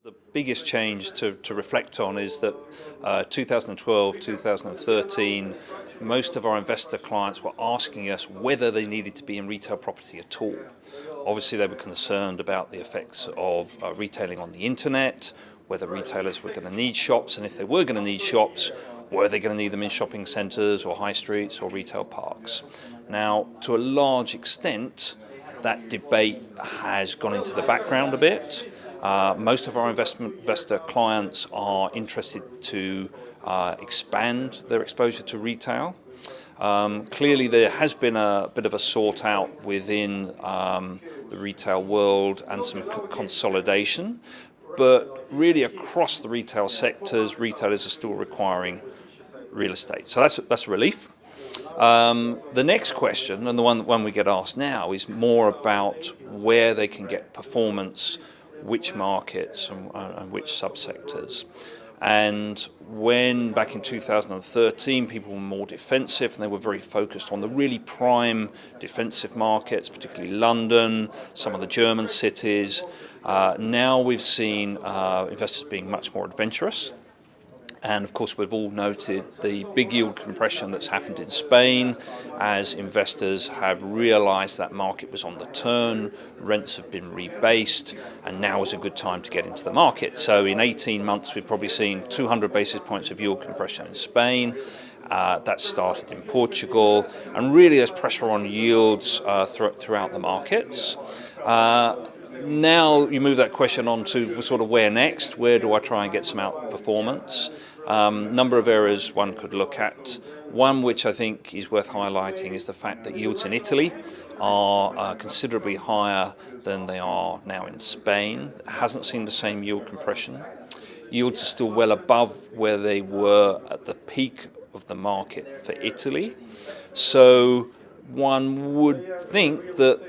The biggest change to reflect on is that 2012, 2013, most of our investor clients were asking us whether they needed to be in retail property at all. Obviously, they were concerned about the effects of retailing on the internet, whether retailers were going to need shops, and if they were going to need shops, were they going to need them in shopping centres or high streets or retail parks? Now, to a large extent, that debate has gone into the background a bit. Most of our investor clients are interested to expand their exposure to retail. Clearly there has been a bit of a sort out within the retail world and some consolidation, but really across the retail sectors, retailers are still requiring real estate. So that's a relief. The next question, and the one we get asked now, is more about where they can get performance, which markets and which subsectors. And when back in 2013 people were more defensive and they were very focused on the really prime defensive markets, particularly London, some of the German cities, now we've seen investors being much more adventurous. And of course we've all noted the big yield compression that's happened in Spain as investors have realised that market was on the turn, rents have been rebased, and now is a good time to get into the market. So in 18 months we've probably seen 200 basis points of yield compression in Spain. That started in Portugal, and really there's pressure on yields throughout the markets. Now you move that question on to sort of where next, where do I try and get some outperformance? Number of areas one could look at. One which I think is worth highlighting is the fact that yields in Italy are considerably higher than they are now in Spain. It hasn't seen the same yield compression. Yields are still well above where they were at the peak of the market for Italy. So one would think that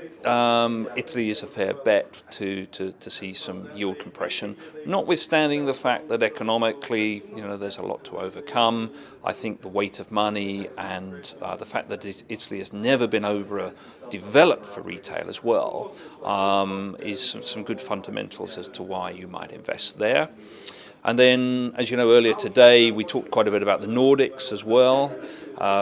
Italy is a fair bet to see some yield compression, notwithstanding the fact that economically, there's a lot to overcome. I think the weight of money and the fact that Italy has never been overdeveloped for retail as well is some good fundamentals as to why you might invest there. And then, as you know, earlier today we talked quite a bit about the Nordics as well.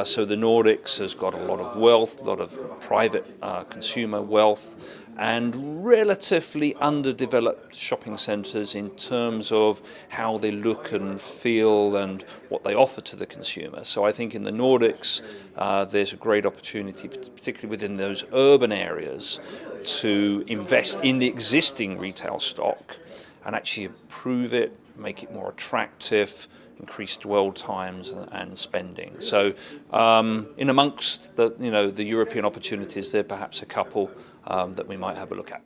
So the Nordics has got a lot of wealth, a lot of private consumer wealth, and relatively underdeveloped shopping centres in terms of how they look and feel and what they offer to the consumer. So I think in the Nordics there's a great opportunity, particularly within those urban areas, to invest in the existing retail stock and actually improve it, make it more attractive, increase dwell times and spending. So in amongst the European opportunities, there are perhaps a couple that we might have a look at.